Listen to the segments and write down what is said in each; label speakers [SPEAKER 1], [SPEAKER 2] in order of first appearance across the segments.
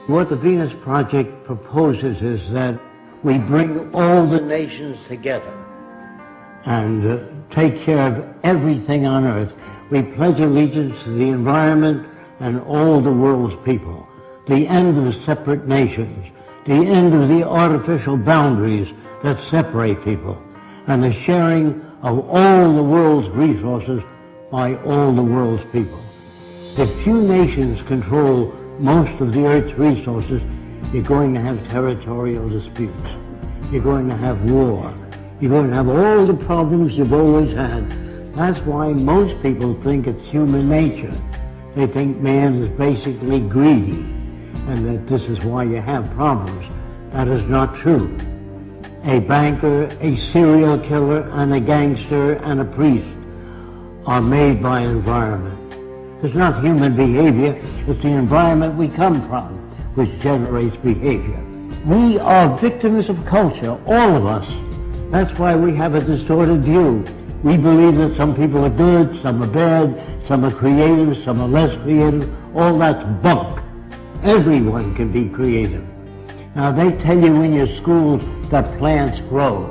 [SPEAKER 1] What the Venus Project proposes is that we bring all the nations together and take care of everything on earth. We pledge allegiance to the environment and all the world's people. The end of separate nations, the end of the artificial boundaries that separate people, and the sharing of all the world's resources by all the world's people. If few nations control most of the Earth's resources, you're going to have territorial disputes. You're going to have war. You're going to have all the problems you've always had. That's why most people think it's human nature. They think man is basically greedy, and that this is why you have problems. That is not true. A banker, a serial killer, and a gangster, and a priest are made by environment. It's not human behavior, it's the environment we come from which generates behavior. We are victims of culture, all of us. That's why we have a distorted view. We believe that some people are good, some are bad, some are creative, some are less creative. All that's bunk. Everyone can be creative. Now they tell you in your schools that plants grow.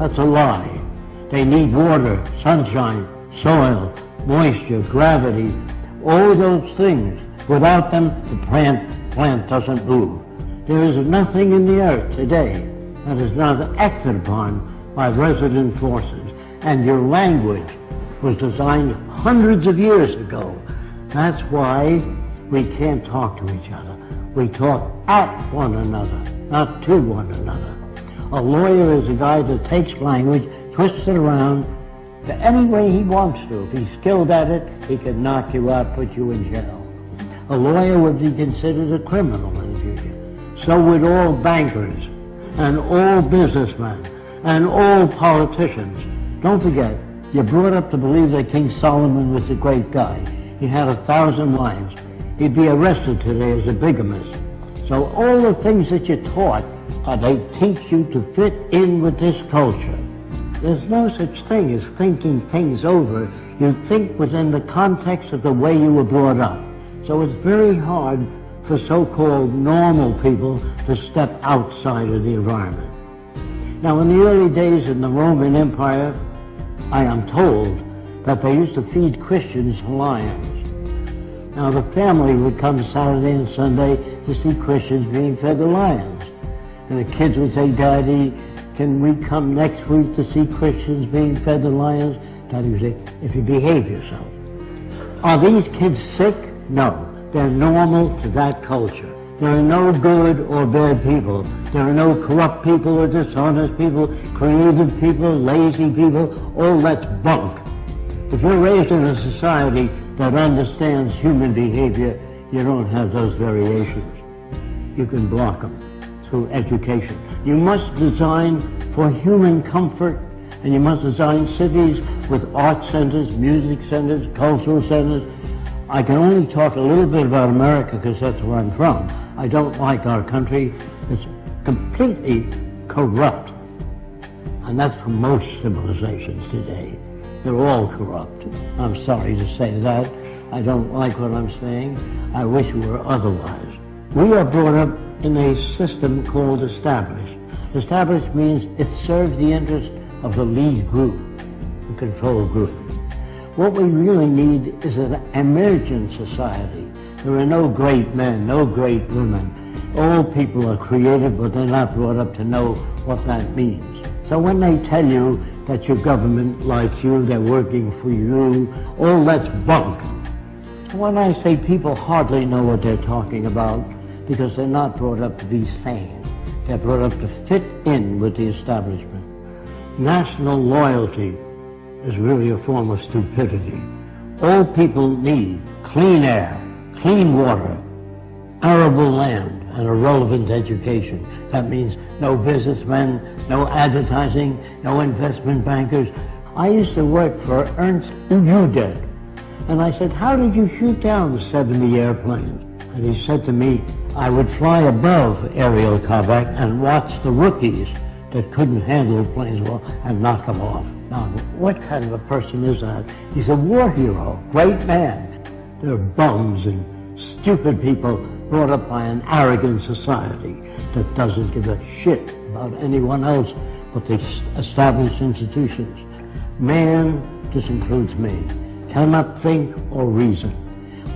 [SPEAKER 1] That's a lie. They need water, sunshine, soil, moisture, gravity, all those things. Without them, the plant doesn't move. There is nothing in the earth today that is not acted upon by resident forces. And your language was designed hundreds of years ago. That's why we can't talk to each other. We talk at one another, not to one another. A lawyer is a guy that takes language, twists it around to any way he wants to. If he's skilled at it, he can knock you out, put you in jail. A lawyer would be considered a criminal in the future. So would all bankers, and all businessmen, and all politicians. Don't forget, you're brought up to believe that King Solomon was a great guy. He had 1,000 wives. He'd be arrested today as a bigamist. So all the things that you're taught, they teach you to fit in with this culture. There's no such thing as thinking things over. You think within the context of the way you were brought up. So it's very hard for so-called normal people to step outside of the environment. Now, in the early days in the Roman Empire, I am told that they used to feed Christians lions. Now, the family would come Saturday and Sunday to see Christians being fed to lions. And the kids would say, "Daddy, can we come next week to see Christians being fed to lions?" Daddy would say, "If you behave yourself." Are these kids sick? No. They're normal to that culture. There are no good or bad people. There are no corrupt people or dishonest people, creative people, lazy people. All that's bunk. If you're raised in a society that understands human behavior, you don't have those variations. You can block them through education. You must design for human comfort, and you must design cities with art centers, music centers, cultural centers. I can only talk a little bit about America because that's where I'm from. I don't like our country. It's completely corrupt. And that's for most civilizations today. They're all corrupt. I'm sorry to say that. I don't like what I'm saying. I wish it were otherwise. We are brought up in a system called established. Established means it serves the interest of the lead group, the control group. What we really need is an emergent society. There are no great men, no great women. All people are creative, but they're not brought up to know what that means. So when they tell you that your government likes you, they're working for you, all that's bunk. When I say people hardly know what they're talking about, because they're not brought up to be sane. They're brought up to fit in with the establishment. National loyalty is really a form of stupidity. All people need clean air, clean water, arable land, and a relevant education. That means no businessmen, no advertising, no investment bankers. I used to work for Ernst Udet, and I said, "How did you shoot down 70 airplanes?" And he said to me, "I would fly above aerial combat and watch the rookies that couldn't handle planes well and knock them off." Now, what kind of a person is that? He's a war hero, great man. They're bums and stupid people brought up by an arrogant society that doesn't give a shit about anyone else but the established institutions. Man, this includes me, cannot think or reason.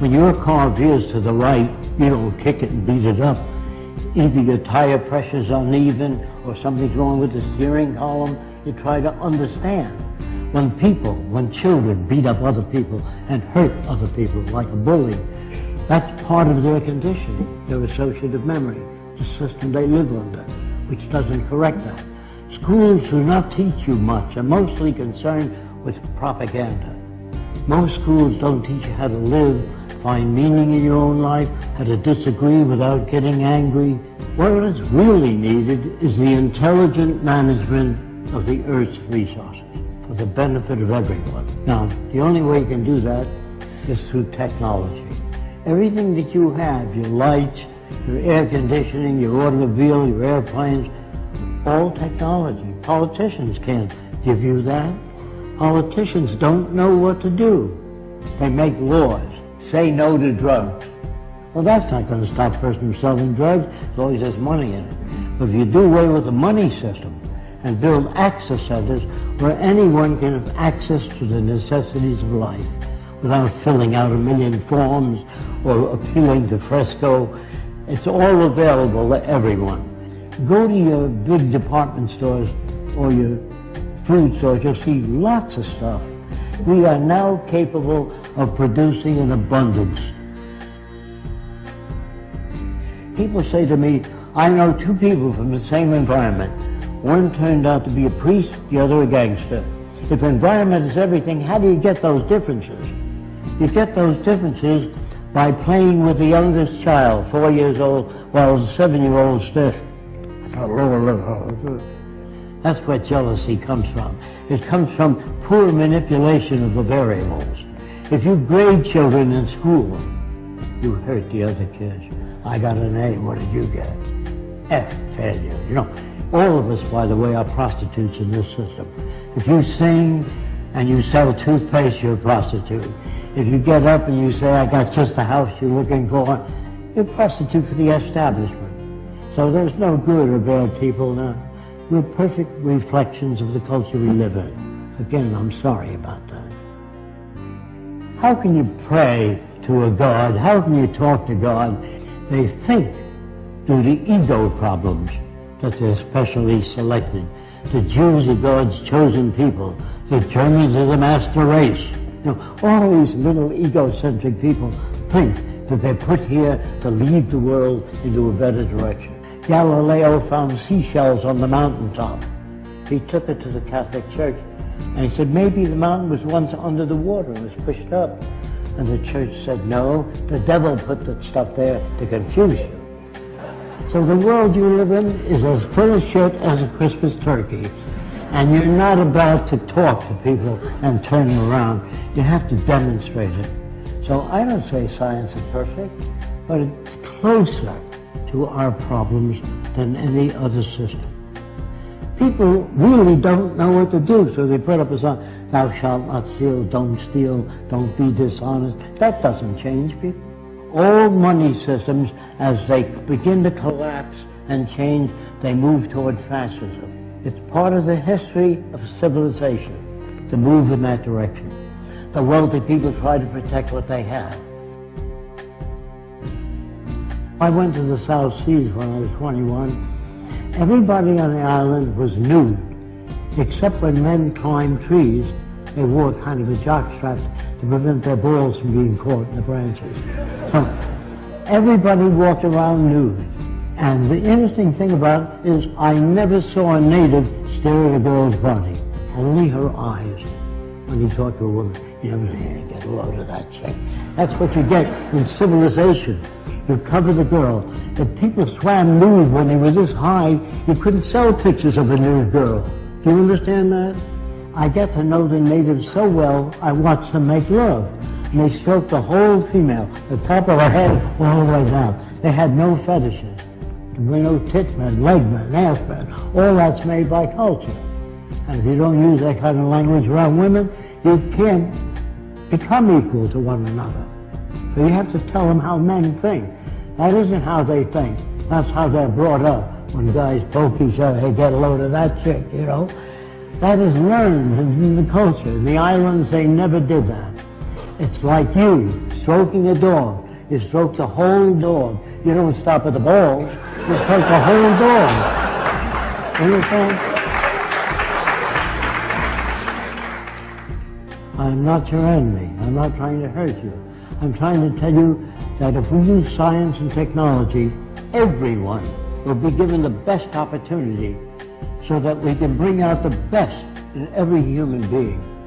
[SPEAKER 1] When your car veers to the right, you don't kick it and beat it up. Either your tire pressure's uneven or something's wrong with the steering column. You try to understand. When children beat up other people and hurt other people like a bully, that's part of their conditioning, their associative memory, the system they live under, which doesn't correct that. Schools do not teach you much, are mostly concerned with propaganda. Most schools don't teach you how to live, find meaning in your own life, how to disagree without getting angry. What is really needed is the intelligent management of the Earth's resources for the benefit of everyone. Now, the only way you can do that is through technology. Everything that you have, your lights, your air conditioning, your automobile, your airplanes, all technology. Politicians can't give you that. Politicians don't know what to do. They make laws. Say no to drugs. Well, that's not going to stop a person from selling drugs as long as there's money in it. But if you do away with the money system and build access centers where anyone can have access to the necessities of life without filling out 1,000,000 forms or appealing to Fresco, it's all available to everyone. Go to your big department stores or your food stores, you'll see lots of stuff. We are now capable of producing in abundance. People say to me, I know two people from the same environment. One turned out to be a priest, the other a gangster. If environment is everything, how do you get those differences? You get those differences by playing with the youngest child, 4 years old, while the 7-year-old stiff. That's where jealousy comes from. It comes from poor manipulation of the variables. If you grade children in school, you hurt the other kids. I got an A, what did you get? F, failure. You know, all of us, by the way, are prostitutes in this system. If you sing and you sell toothpaste, you're a prostitute. If you get up and you say, I got just the house you're looking for, you're a prostitute for the establishment. So there's no good or bad people now. We're perfect reflections of the culture we live in. Again, I'm sorry about that. How can you pray to a God? How can you talk to God? They think, due to ego problems, that they're specially selected. The Jews are God's chosen people. The Germans are the master race. You know, all these little egocentric people think that they're put here to lead the world into a better direction. Galileo found seashells on the mountaintop. He took it to the Catholic Church, and he said, maybe the mountain was once under the water and was pushed up. And the church said, no, the devil put that stuff there to confuse you. So the world you live in is as full of shit as a Christmas turkey. And you're not about to talk to people and turn them around. You have to demonstrate it. So I don't say science is perfect, but it's closer to our problems than any other system. People really don't know what to do, so they put up a sign, thou shalt not steal, don't be dishonest. That doesn't change people. All money systems, as they begin to collapse and change, they move toward fascism. It's part of the history of civilization to move in that direction. The wealthy people try to protect what they have. I went to the South Seas when I was 21. Everybody on the island was nude, except when men climbed trees. They wore kind of a jockstrap to prevent their balls from being caught in the branches. So everybody walked around nude. And the interesting thing about it is I never saw a native stare at a girl's body, only her eyes. When you talk to a woman, you never say, hey, get a load of that chick. That's what you get in civilization. You cover the girl. If people swam nude when they were this high, you couldn't sell pictures of a nude girl. Do you understand that? I get to know the natives so well, I watch them make love. And they stroke the whole female, the top of her head all the way down. They had no fetishes. There were no tit men, leg men, ass men. All that's made by culture. And if you don't use that kind of language around women, you can't become equal to one another. So you have to tell them how men think. That isn't how they think. That's how they're brought up. When guys poke each other, hey, get a load of that chick, you know. That is learned in the culture. In the islands, they never did that. It's like you stroking a dog. You stroke the whole dog. You don't stop at the balls. You stroke the whole dog. Understand? I'm not your enemy. I'm not trying to hurt you. I'm trying to tell you that if we use science and technology, everyone will be given the best opportunity so that we can bring out the best in every human being.